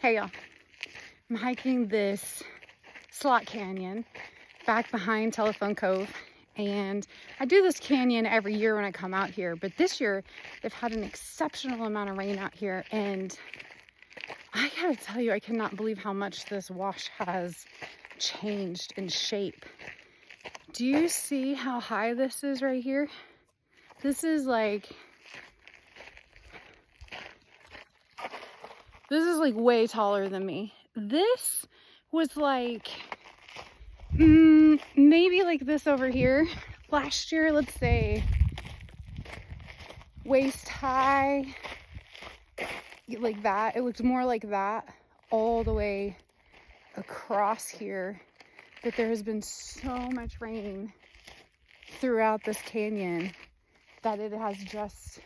Hey y'all, I'm hiking this slot canyon back behind Telephone Cove, and I do this canyon every year when I come out here, but this year they've had an exceptional amount of rain out here, and I gotta tell you, I cannot believe how much this wash has changed in shape. Do you see how high this is right here? This is like way taller than me. This was like maybe like this over here last year, let's say waist high, like that. It looked more like that all the way across here, but there has been so much rain throughout this canyon that it has just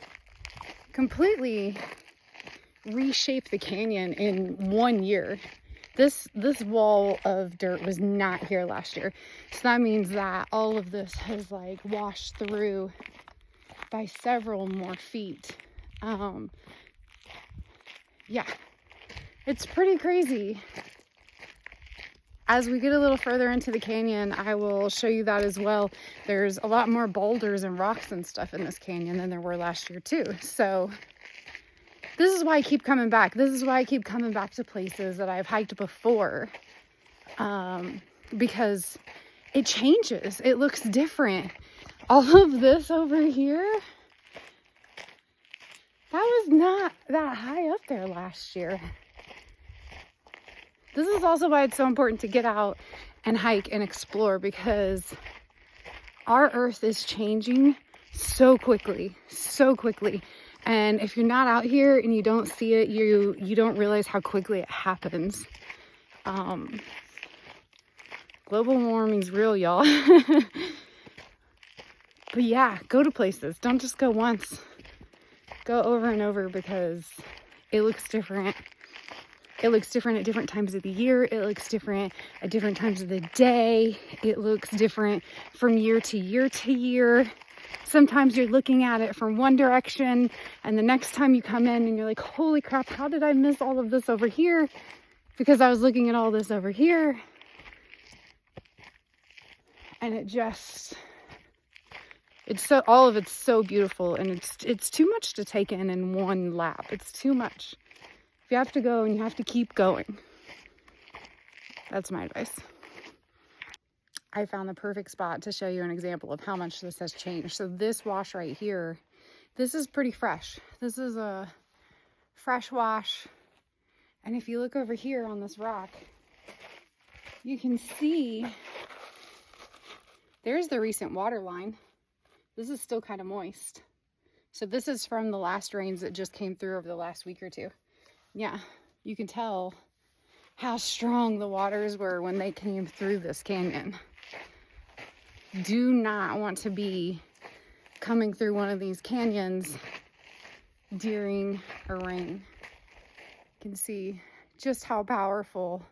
completely reshape the canyon in 1 year. This wall of dirt was not here last year, so that means that all of this has like washed through by several more feet. Yeah, it's pretty crazy. As we get a little further into the canyon, I will show you that as well. There's a lot more boulders and rocks and stuff in this canyon than there were last year too. So this is why I keep coming back. This is why I keep coming back to places that I've hiked before, because it changes. It looks different. All of this over here, that was not that high up there last year. This is also why it's so important to get out and hike and explore, because our earth is changing so quickly, so quickly. And if you're not out here and you don't see it, you don't realize how quickly it happens. Global warming's real, y'all. But yeah, go to places. Don't just go once. Go over and over, because it looks different. It looks different at different times of the year. It looks different at different times of the day. It looks different from year to year to year. Sometimes you're looking at it from one direction, and the next time you come in and you're like, holy crap, how did I miss all of this over here? Because I was looking at all this over here. And all of it's so beautiful, and it's too much to take in one lap. It's too much. If you have to go, and you have to keep going. That's my advice. I found the perfect spot to show you an example of how much this has changed. So this wash right here, this is pretty fresh. This is a fresh wash. And if you look over here on this rock, you can see there's the recent water line. This is still kind of moist. So this is from the last rains that just came through over the last week or two. Yeah, you can tell how strong the waters were when they came through this canyon. Do not want to be coming through one of these canyons during a rain. You can see just how powerful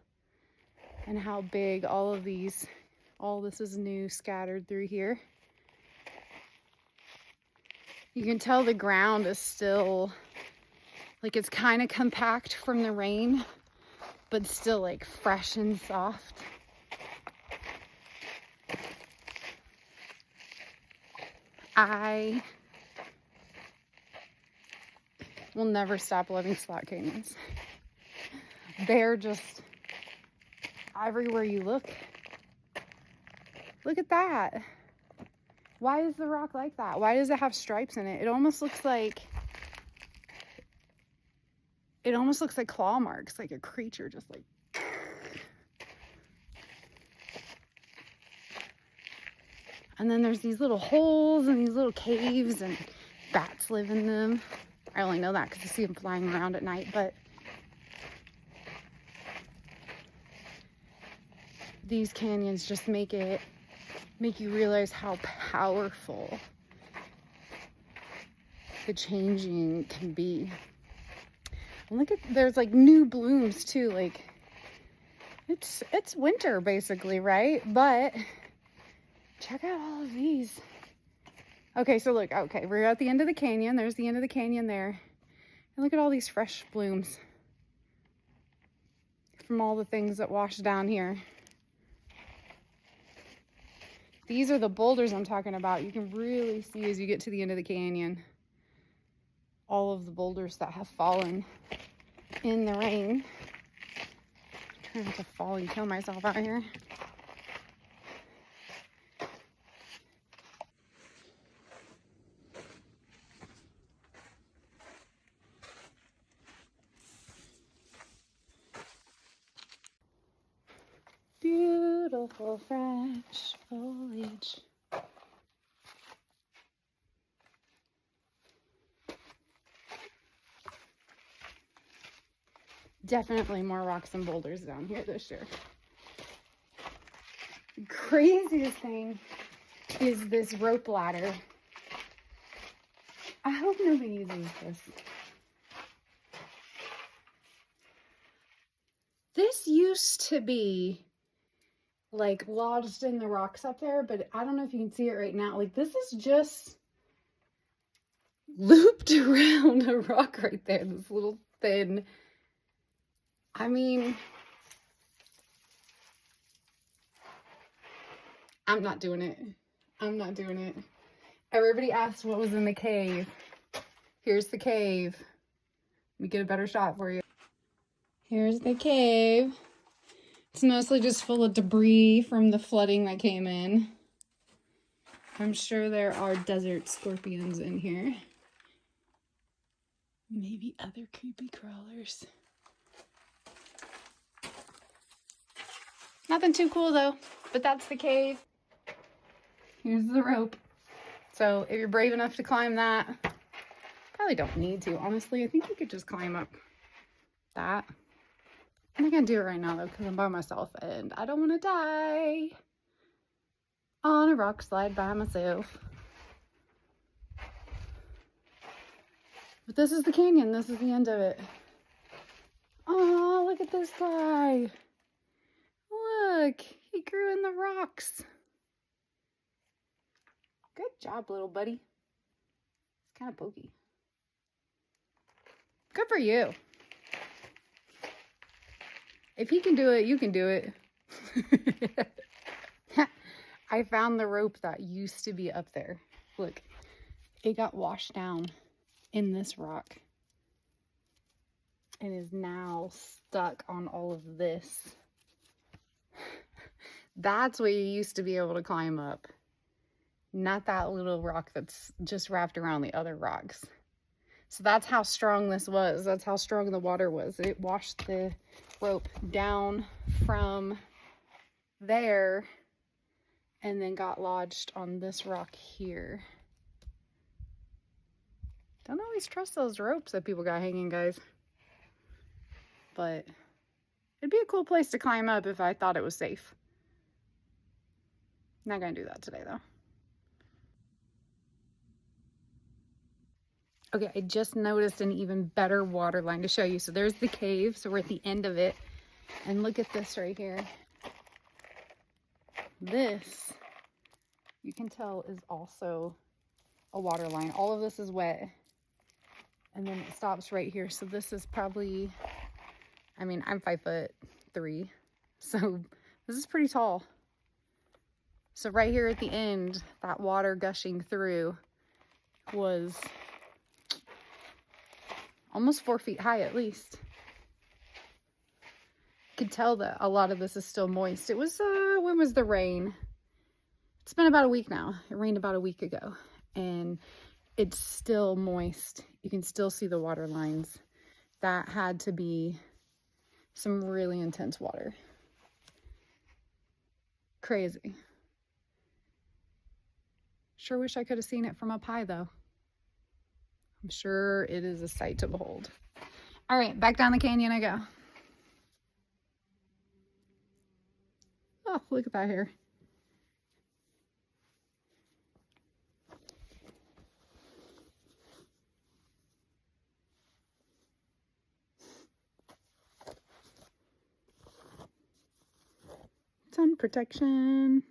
and how big all this is new scattered through here. You can tell the ground is still, like, it's kind of compact from the rain, but still like fresh and soft. I will never stop loving slot canyons. They're just everywhere you look. Look at that. Why is the rock like that? Why does it have stripes in it? It almost looks like claw marks, like a creature just like. And then there's these little holes and these little caves, and bats live in them. I only know that because I see them flying around at night, but these canyons just make you realize how powerful the changing can be. And look at, there's like new blooms too. Like it's winter basically, right? But check out all of these. Okay, so look, okay, we're at the end of the canyon. There's the end of the canyon there. And look at all these fresh blooms. from all the things that washed down here. These are the boulders I'm talking about. You can really see as you get to the end of the canyon, all of the boulders that have fallen in the rain. I'm trying not to fall and kill myself out here. Beautiful fresh foliage. Definitely more rocks and boulders down here this year. The craziest thing is this rope ladder. I hope nobody uses this. This used to be like lodged in the rocks up there, but I don't know if you can see it right now. Like this is just looped around a rock right there, this little thin. I mean, I'm not doing it. I'm not doing it. Everybody asked what was in the cave. Here's the cave. Let me get a better shot for you. Here's the cave. It's mostly just full of debris from the flooding that came in. I'm sure there are desert scorpions in here. Maybe other creepy crawlers. Nothing too cool though, but that's the cave. Here's the rope. So if you're brave enough to climb that, probably don't need to. Honestly, I think you could just climb up that. I'm not gonna do it right now though, because I'm by myself and I don't want to die on a rock slide by myself. But this is the canyon. This is the end of it. Oh, look at this guy. Look, he grew in the rocks. Good job, little buddy. It's kind of pokey. Good for you. If he can do it, you can do it. I found the rope that used to be up there. Look, it got washed down in this rock and is now stuck on all of this. That's what you used to be able to climb up. Not that little rock that's just wrapped around the other rocks. So that's how strong this was. That's how strong the water was. It washed the rope down from there and then got lodged on this rock here. Don't always trust those ropes that people got hanging, guys. But it'd be a cool place to climb up if I thought it was safe. Not gonna do that today though. Okay, I just noticed an even better water line to show you. So there's the cave, so we're at the end of it. And look at this right here. This, you can tell, is also a water line. All of this is wet. And then it stops right here. So this is probably, I mean, I'm 5'3", so this is pretty tall. So right here at the end, that water gushing through was almost 4 feet high at least. Could tell that a lot of this is still moist. It was, when was the rain? It's been about a week now. It rained about a week ago and it's still moist. You can still see the water lines. That had to be some really intense water. Crazy. Sure wish I could have seen it from up high though. I'm sure it is a sight to behold. All right, back down the canyon I go. Oh, look at that hair. Sun protection.